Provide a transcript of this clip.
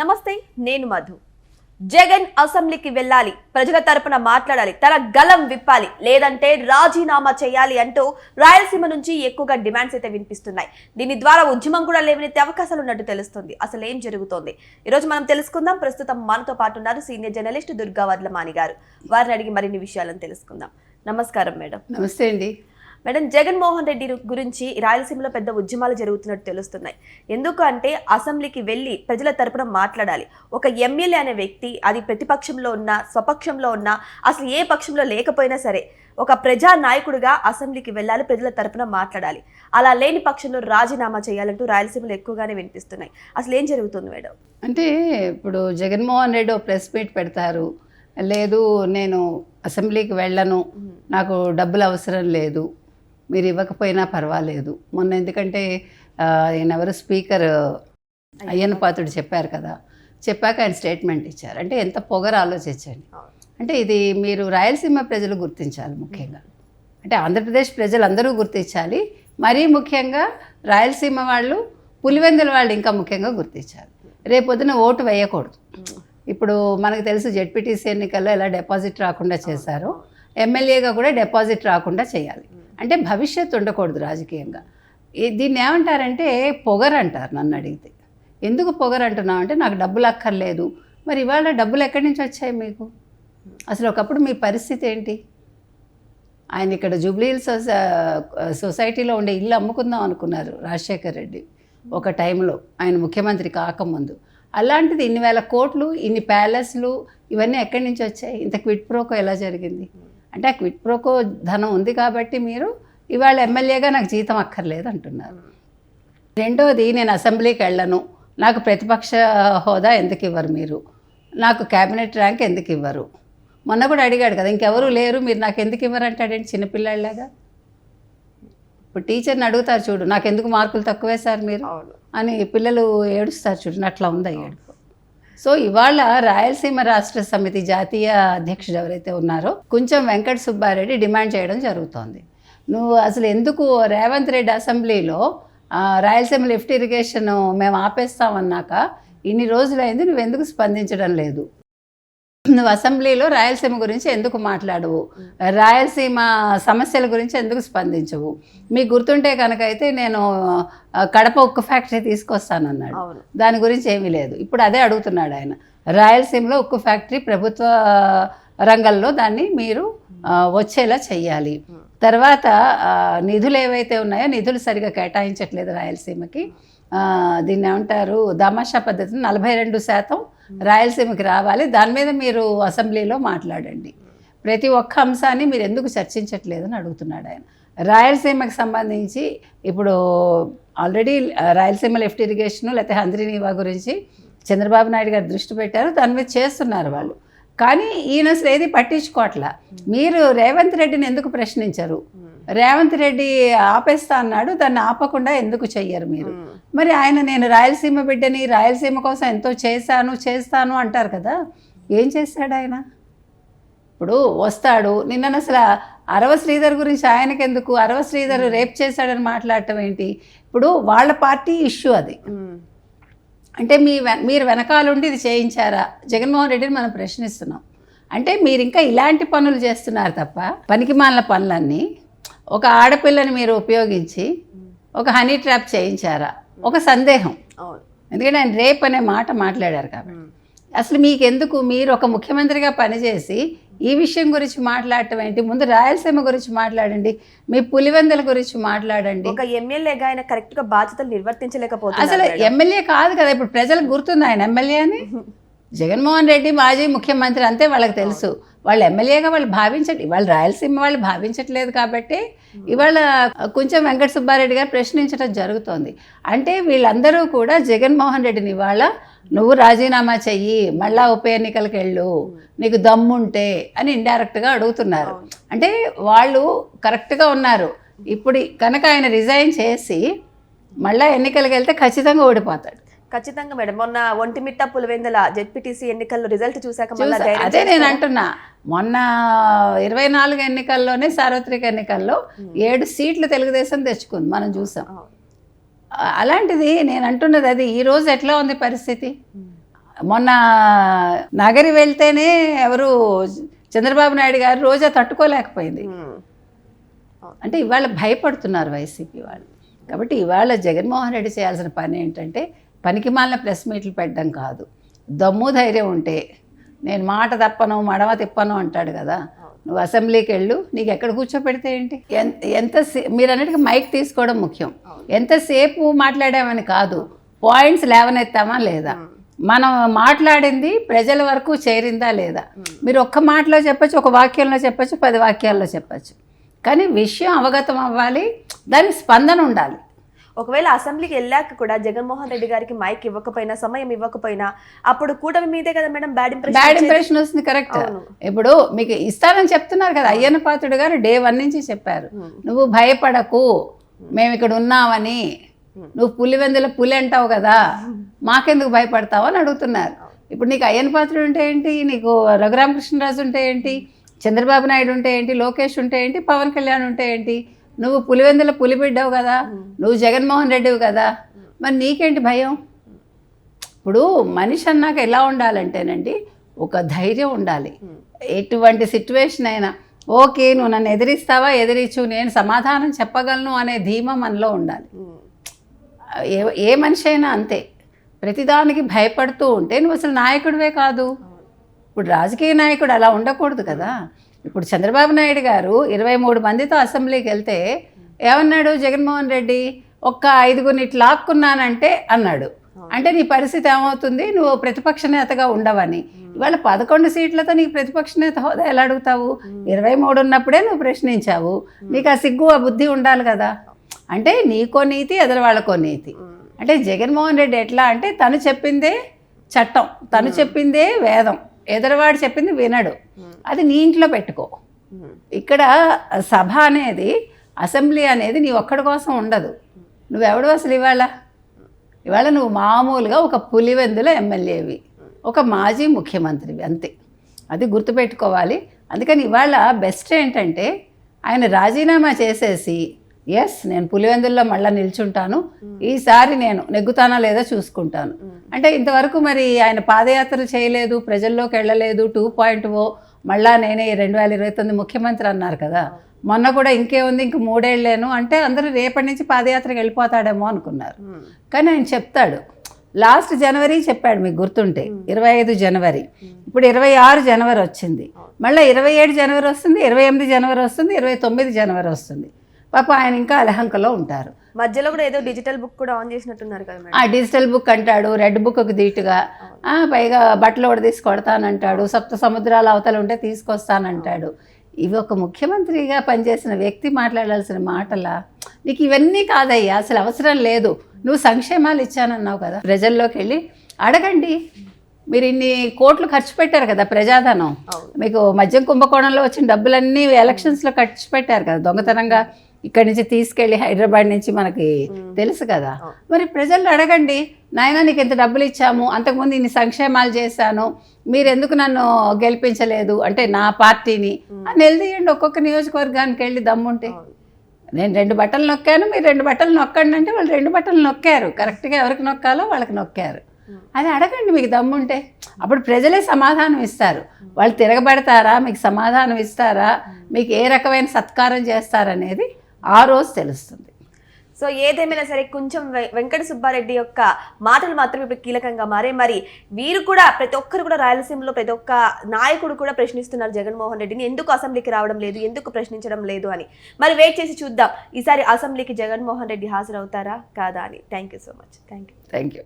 నమస్తే, నేను మధు. జగన్ అసెంబ్లీకి వెళ్ళాలి, ప్రజల తరపున మాట్లాడాలి, తన గలం విప్పాలి, లేదంటే రాజీనామా చేయాలి అంటూ రాయలసీమ నుంచి ఎక్కువగా డిమాండ్స్ అయితే వినిపిస్తున్నాయి. దీని ద్వారా ఉద్యమం కూడా లేవనెత్తే అవకాశాలు ఉన్నట్టు తెలుస్తుంది. అసలు ఏం జరుగుతోంది ఈరోజు మనం తెలుసుకుందాం. ప్రస్తుతం మనతో పాటు ఉన్నారు సీనియర్ జర్నలిస్ట్ దుర్గా వడ్లమాని గారు. వారిని అడిగి మరిన్ని విషయాలను తెలుసుకుందాం. నమస్కారం మేడం. నమస్తే అండి మేడం, జగన్మోహన్ రెడ్డి గురించి రాయలసీమలో పెద్ద ఉద్యమాలు జరుగుతున్నట్టు తెలుస్తున్నాయి. ఎందుకు అంటే అసెంబ్లీకి వెళ్ళి ప్రజల తరపున మాట్లాడాలి. ఒక ఎమ్మెల్యే అనే వ్యక్తి, అది ప్రతిపక్షంలో ఉన్నా స్వపక్షంలో ఉన్నా అసలు ఏ పక్షంలో లేకపోయినా సరే, ఒక ప్రజా నాయకుడిగా అసెంబ్లీకి వెళ్ళాలి, ప్రజల తరపున మాట్లాడాలి. అలా లేని పక్షంలో రాజీనామా చేయాలంటూ రాయలసీమలో ఎక్కువగానే వినిపిస్తున్నాయి. అసలు ఏం జరుగుతుంది మేడం? అంటే ఇప్పుడు జగన్మోహన్ రెడ్డి ఒక ప్రెస్ మీట్ పెడతారు, లేదు నేను అసెంబ్లీకి వెళ్ళను, నాకు డబ్బులు అవసరం లేదు, మీరు ఇవ్వకపోయినా పర్వాలేదు. మొన్న ఎందుకంటే ఎవరు స్పీకర్ అయ్యన్న పాత్రుడు చెప్పారు కదా, చెప్పాక ఆయన స్టేట్మెంట్ ఇచ్చారు. అంటే ఎంత పొగరు ఆలోచించండి. అంటే ఇది మీరు రాయలసీమ ప్రజలు గుర్తించాలి ముఖ్యంగా. అంటే ఆంధ్రప్రదేశ్ ప్రజలు అందరూ గుర్తించాలి, మరీ ముఖ్యంగా రాయలసీమ వాళ్ళు, పులివెందుల వాళ్ళు ఇంకా ముఖ్యంగా గుర్తించాలి. రేపొద్దున ఓటు వేయకూడదు. ఇప్పుడు మనకు తెలుసు జెడ్పీటీసీ ఎన్నికల్లో ఎలా డిపాజిట్ రాకుండా చేశారో, ఎమ్మెల్యేగా కూడా డిపాజిట్ రాకుండా చేయాలి. అంటే భవిష్యత్తు ఉండకూడదు రాజకీయంగా. దీన్ని ఏమంటారంటే పొగరు అంటారు. నన్ను అడిగితే ఎందుకు పొగరు అంటున్నావు అంటే, నాకు డబ్బులు అక్కర్లేదు. మరి ఇవాళ డబ్బులు ఎక్కడి నుంచి వచ్చాయి మీకు? అసలు ఒకప్పుడు మీ పరిస్థితి ఏంటి? ఆయన ఇక్కడ జూబ్లీహిల్స్ సొసైటీలో ఉండే ఇల్లు అమ్ముకుందాం అనుకున్నారు రాజశేఖర్ రెడ్డి ఒక టైంలో, ఆయన ముఖ్యమంత్రి కాకముందు. అలాంటిది ఇన్ని వేల కోట్లు, ఇన్ని ప్యాలెస్లు, ఇవన్నీ ఎక్కడి నుంచి వచ్చాయి? ఇంత క్విట్ ప్రోకో ఎలా జరిగింది? అంటే ఆ క్విట్ ప్రోకో ధనం ఉంది కాబట్టి మీరు ఇవాళ ఎమ్మెల్యేగా నాకు జీతం అక్కర్లేదు అంటున్నారు. రెండోది, నేను అసెంబ్లీకి వెళ్ళను, నాకు ప్రతిపక్ష హోదా ఎందుకు ఇవ్వరు మీరు, నాకు క్యాబినెట్ ర్యాంక్ ఎందుకు ఇవ్వరు? మొన్న కూడా అడిగాడు కదా, ఇంకెవరు లేరు మీరు నాకు ఎందుకు ఇవ్వరు అంటాడేంటి చిన్నపిల్లాడిలాగా. ఇప్పుడు టీచర్ని అడుగుతారు చూడు, నాకు ఎందుకు మార్కులు తక్కువ వేశారు మీరు అని పిల్లలు ఏడుస్తారు చూడండి, అట్లా ఉంది ఏడుపు. సో ఇవాళ రాయలసీమ రాష్ట్ర సమితి జాతీయ అధ్యక్షుడు ఎవరైతే ఉన్నారో కొంచెం వెంకట సుబ్బారెడ్డి డిమాండ్ చేయడం జరుగుతోంది. నువ్వు అసలు ఎందుకు రేవంత్ రెడ్డి అసెంబ్లీలో రాయలసీమ లిఫ్ట్ ఇరిగేషన్ మేము ఆపేస్తామన్నాక ఇన్ని రోజులైంది, నువ్వు ఎందుకు స్పందించడం లేదు? నువ్వు అసెంబ్లీలో రాయలసీమ గురించి ఎందుకు మాట్లాడవు? రాయలసీమ సమస్యల గురించి ఎందుకు స్పందించవు? మీకు గుర్తుంటే కనుక అయితే నేను కడప ఉక్కు ఫ్యాక్టరీ తీసుకొస్తానన్నాడు, దాని గురించి ఏమీ లేదు. ఇప్పుడు అదే అడుగుతున్నాడు ఆయన, రాయలసీమలో ఉక్కు ఫ్యాక్టరీ ప్రభుత్వ రంగంలో దాన్ని మీరు వచ్చేలా చెయ్యాలి. తర్వాత నిధులు ఏవైతే ఉన్నాయో నిధులు సరిగా కేటాయించట్లేదు రాయలసీమకి. దీన్ని ఏమంటారు, దామాషా పద్ధతిని 42% రాయలసీమకి రావాలి, దాని మీద మీరు అసెంబ్లీలో మాట్లాడండి. ప్రతి ఒక్క అంశాన్ని మీరు ఎందుకు చర్చించట్లేదని అడుగుతున్నాడు ఆయన. రాయలసీమకి సంబంధించి ఇప్పుడు ఆల్రెడీ రాయలసీమ లిఫ్ట్ ఇరిగేషను లేకపోతే హంద్రీనీవా గురించి చంద్రబాబు నాయుడు గారు దృష్టి పెట్టారు, దాని మీద చేస్తున్నారు వాళ్ళు. కానీ ఈయన అసలు ఏది పట్టించుకోవట్లా. మీరు రేవంత్ రెడ్డిని ఎందుకు ప్రశ్నించరు? రేవంత్ రెడ్డి ఆపేస్తా అన్నాడు, దాన్ని ఆపకుండా ఎందుకు చెయ్యరు మీరు? మరి ఆయన నేను రాయలసీమ బిడ్డని, రాయలసీమ కోసం ఎంతో చేస్తాను అంటారు కదా, ఏం చేశాడు ఆయన? ఇప్పుడు వస్తాడు, నిన్న అసలు అరవ శ్రీధర్ గురించి ఆయనకెందుకు, అరవ శ్రీధర్ రేప్ చేశాడని మాట్లాడటం ఏంటి? ఇప్పుడు వాళ్ళ పార్టీ ఇష్యూ అది. అంటే మీరు వెనకాలండి ఇది చేయించారా? జగన్మోహన్ రెడ్డిని మనం ప్రశ్నిస్తున్నాం. అంటే మీరు ఇంకా ఇలాంటి పనులు చేస్తున్నారు తప్ప, పనికిమాలిన పనులన్నీ. ఒక ఆడపిల్లని మీరు ఉపయోగించి ఒక హనీ ట్రాప్ చేయించారా? ఒక సందేహం. ఎందుకంటే ఆయన రేప్ అనే మాట మాట్లాడారు కాబట్టి. అసలు మీకెందుకు? మీరు ఒక ముఖ్యమంత్రిగా పనిచేసి ఈ విషయం గురించి మాట్లాడటం ఏంటి? ముందు రాయలసీమ గురించి మాట్లాడండి, మీ పులివెందుల గురించి మాట్లాడండి. ఒక ఎమ్మెల్యేగా ఆయన కరెక్ట్ గా బాధ్యతలు నిర్వర్తించలేకపోతే అసలు ఎమ్మెల్యే కాదు కదా. ఇప్పుడు ప్రజలకు గుర్తుంది ఆయన ఎమ్మెల్యే అని. జగన్మోహన్ రెడ్డి మాజీ ముఖ్యమంత్రి అంతే, వాళ్ళకి తెలుసు. వాళ్ళు ఎమ్మెల్యేగా వాళ్ళు ఇవాళ రాయలసీమ వాళ్ళు భావించట్లేదు కాబట్టి ఇవాళ కొంచెం వెంకట సుబ్బారెడ్డి గారు ప్రశ్నించడం జరుగుతోంది. అంటే వీళ్ళందరూ కూడా జగన్మోహన్ రెడ్డిని ఇవాళ నువ్వు రాజీనామా చెయ్యి, మళ్ళా ఉప ఎన్నికలకు వెళ్ళు, నీకు దమ్ముంటే అని ఇండైరెక్ట్గా అడుగుతున్నారు. అంటే వాళ్ళు కరెక్ట్గా ఉన్నారు. ఇప్పుడు కనుక ఆయన రిజైన్ చేసి మళ్ళీ ఎన్నికలకు వెళ్తే ఖచ్చితంగా ఓడిపోతాడు. ఖచ్చితంగా మేడం. మొన్న ఒంటిమిట్ట పులివెందుల జెడ్పీటీసీ ఎన్నికల్లో రిజల్ట్ చూసాక అదే నేను అంటున్నా, మొన్న 24 ఎన్నికల్లోనే సార్వత్రిక ఎన్నికల్లో 7 సీట్లు తెలుగుదేశం తెచ్చుకుంది, మనం చూసాం. అలాంటిది నేను అంటున్నది అది. ఈరోజు ఎట్లా ఉంది పరిస్థితి? మొన్న నగరి వెళ్తేనే ఎవరు చంద్రబాబు నాయుడు గారు రోజా తట్టుకోలేకపోయింది. అంటే ఇవాళ భయపడుతున్నారు వైసీపీ వాళ్ళు. కాబట్టి ఇవాళ జగన్మోహన్ రెడ్డి చేయాల్సిన పని ఏంటంటే పనికి మాలిన ప్రెస్ మీట్లు పెట్టడం కాదు, దమ్ము ధైర్యం ఉంటే నేను మాట తప్పను మడమ తిప్పను అంటాడు కదా, నువ్వు అసెంబ్లీకి వెళ్ళు, నీకు ఎక్కడ కూర్చోపెడితే ఏంటి, మీరు అన్నిటికీ మైక్ తీసుకోవడం ముఖ్యం. ఎంతసేపు మాట్లాడామని కాదు, పాయింట్స్ లేవనెత్తామా లేదా, మనం మాట్లాడింది ప్రజల వరకు చేరిందా లేదా. మీరు ఒక్క మాటలో చెప్పచ్చు, ఒక వాక్యంలో చెప్పచ్చు, 10 వాక్యాల్లో చెప్పచ్చు, కానీ విషయం అవగతం అవ్వాలి, దానికి స్పందన ఉండాలి. ఒకవేళ అసెంబ్లీకి వెళ్ళాక కూడా జగన్మోహన్ రెడ్డి గారికి మైక్ ఇవ్వకపోయినా, సమయం ఇవ్వకపోయినా, అప్పుడు కూటమి మీదే కదా మేడం బ్యాడ్ ఇంప్రెషన్ వస్తుంది. కరెక్ట్. ఇప్పుడు మీకు ఇస్తానని చెప్తున్నారు కదా, అయ్యన్న పాత్రుడు గారు Day 1 నుంచి చెప్పారు, నువ్వు భయపడకు, మేము ఇక్కడ ఉన్నామని, నువ్వు పులివెందుల పులి అంటావు కదా, మాకెందుకు భయపడతావు అని అడుగుతున్నారు. ఇప్పుడు నీకు అయ్యన్న పాత్రుడు ఉంటే ఏంటి, నీకు రఘురామకృష్ణరాజు ఉంటే ఏంటి, చంద్రబాబు నాయుడు ఉంటే ఏంటి, లోకేష్ ఉంటే ఏంటి, పవన్ కళ్యాణ్ ఉంటే ఏంటి, నువ్వు పులివెందుల పులి బిడ్డవు కదా, నువ్వు జగన్మోహన్ రెడ్డివి కదా, మరి నీకేంటి భయం. ఇప్పుడు మనిషి అన్నాక ఎలా ఉండాలంటేనండి, ఒక ధైర్యం ఉండాలి. ఎటువంటి సిచ్యువేషన్ అయినా ఓకే, నువ్వు నన్ను ఎదిరిస్తావా, ఎదిరించు, నేను సమాధానం చెప్పగలను అనే ధీమా మనలో ఉండాలి. ఏ మనిషి అయినా అంతే, ప్రతిదానికి భయపడుతూ ఉంటే నువ్వు అసలు నాయకుడివే కాదు. ఇప్పుడు రాజకీయ నాయకుడు అలా ఉండకూడదు కదా. ఇప్పుడు చంద్రబాబు నాయుడు గారు 23 మందితో అసెంబ్లీకి వెళ్తే ఏమన్నాడు జగన్మోహన్ రెడ్డి, ఒక్క 5గురిని ఇట్లా లాక్కున్నానంటే అన్నాడు. అంటే నీ పరిస్థితి ఏమవుతుంది, నువ్వు ప్రతిపక్ష నేతగా ఉండవని. ఇవాళ 11 సీట్లతో నీకు ప్రతిపక్ష నేత హోదా ఎలా అడుగుతావు, 23 ఉన్నప్పుడే నువ్వు ప్రశ్నించావు, నీకు ఆ సిగ్గు ఆ బుద్ధి ఉండాలి కదా. అంటే నీకో నీతి, ఎదరవాళ్ళకో నీతి. అంటే జగన్మోహన్ రెడ్డి ఎట్లా అంటే తను చెప్పిందే చట్టం, తను చెప్పిందే వేదం, ఎదరవాడు చెప్పింది వినడు. అది నీ ఇంట్లో పెట్టుకో. ఇక్కడ సభ అనేది, అసెంబ్లీ అనేది నీ ఒక్కడి కోసం ఉండదు. నువ్వెవడు అసలు ఇవాళ నువ్వు మామూలుగా ఒక పులివెందుల ఎమ్మెల్యేవి, ఒక మాజీ ముఖ్యమంత్రివి, అంతే. అది గుర్తుపెట్టుకోవాలి. అందుకని ఇవాళ బెస్ట్ ఏంటంటే ఆయన రాజీనామా చేసేసి, ఎస్ నేను పులివెందుల్లో మళ్ళీ నిల్చుంటాను, ఈసారి నేను నెగ్గుతానా లేదా చూసుకుంటాను అంటే, ఇంతవరకు మరి ఆయన పాదయాత్రలు చేయలేదు, ప్రజల్లోకి వెళ్ళలేదు, 2.0 మళ్ళా నేనే 2029 ముఖ్యమంత్రి అన్నారు కదా. మొన్న కూడా ఇంకేముంది, ఇంక 3 ఏళ్ళేను అంటే అందరూ రేపటి నుంచి పాదయాత్రకు వెళ్ళిపోతాడేమో అనుకున్నారు. కానీ ఆయన చెప్తాడు, లాస్ట్ జనవరి చెప్పాడు, మీకు గుర్తుంటే 25 జనవరి, ఇప్పుడు 26 జనవరి వచ్చింది, మళ్ళీ 27 జనవరి వస్తుంది, 28 జనవరి వస్తుంది, 29 జనవరి వస్తుంది. పాప ఆయన ఇంకా అలహంకలో ఉంటారు. మధ్యలో కూడా ఏదో డిజిటల్ బుక్ కూడా ఆన్ చేసినట్టున్నారు కదా. ఆ డిజిటల్ బుక్ అంటాడు, రెడ్ బుక్కి ధీటుగా, పైగా బట్టలు కూడా తీసి కొడతానంటాడు, 7 సముద్రాల అవతల ఉంటే తీసుకొస్తానంటాడు. ఇవి ఒక ముఖ్యమంత్రిగా పనిచేసిన వ్యక్తి మాట్లాడాల్సిన మాటలా? నీకు ఇవన్నీ కాదయ్యా, అసలు అవసరం లేదు. నువ్వు సంక్షేమాలు ఇచ్చానన్నావు కదా, ప్రజల్లోకి వెళ్ళి అడగండి. మీరు ఇన్ని కోట్లు ఖర్చు పెట్టారు కదా ప్రజాధనం, మీకు మద్యం కుంభకోణంలో వచ్చిన డబ్బులన్నీ ఎలక్షన్స్లో ఖర్చు పెట్టారు కదా దొంగతనంగా, ఇక్కడి నుంచి తీసుకెళ్ళి హైదరాబాద్ నుంచి మనకి తెలుసు కదా. మరి ప్రజలు అడగండి, నాయనా నీకు ఎంత డబ్బులు ఇచ్చాము, అంతకుముందు ఇన్ని సంక్షేమాలు చేశాను, మీరు ఎందుకు నన్ను గెలిపించలేదు అంటే నా పార్టీని అని వెళ్తీయండి. ఒక్కొక్క నియోజకవర్గానికి వెళ్ళి దమ్ముంటే, నేను 2 బట్టలు నొక్కాను, మీరు 2 బట్టలు నొక్కండి అంటే వాళ్ళు 2 బట్టలు నొక్కారు, కరెక్ట్గా ఎవరికి నొక్కాలో వాళ్ళకి నొక్కారు. అది అడగండి మీకు దమ్ముంటే, అప్పుడు ప్రజలే సమాధానం ఇస్తారు. వాళ్ళు తిరగబడతారా, మీకు సమాధానం ఇస్తారా, మీకు ఏ రకమైన సత్కారం చేస్తారనేది ఆ రోజు తెలుస్తుంది. సో ఏదేమైనా సరే కొంచెం వెంకట సుబ్బారెడ్డి యొక్క మాటలు మాత్రం ఇప్పుడు కీలకంగా మారే. మరి వీరు కూడా ప్రతి ఒక్కరు కూడా రాయలసీమలో ప్రతి ఒక్క నాయకుడు కూడా ప్రశ్నిస్తున్నారు జగన్మోహన్ రెడ్డిని, ఎందుకు అసెంబ్లీకి రావడం లేదు, ఎందుకు ప్రశ్నించడం లేదు అని. మరి వెయిట్ చేసి చూద్దాం ఈసారి అసెంబ్లీకి జగన్మోహన్ రెడ్డి హాజరవుతారా కాదా అని. Thank you so much. Thank you.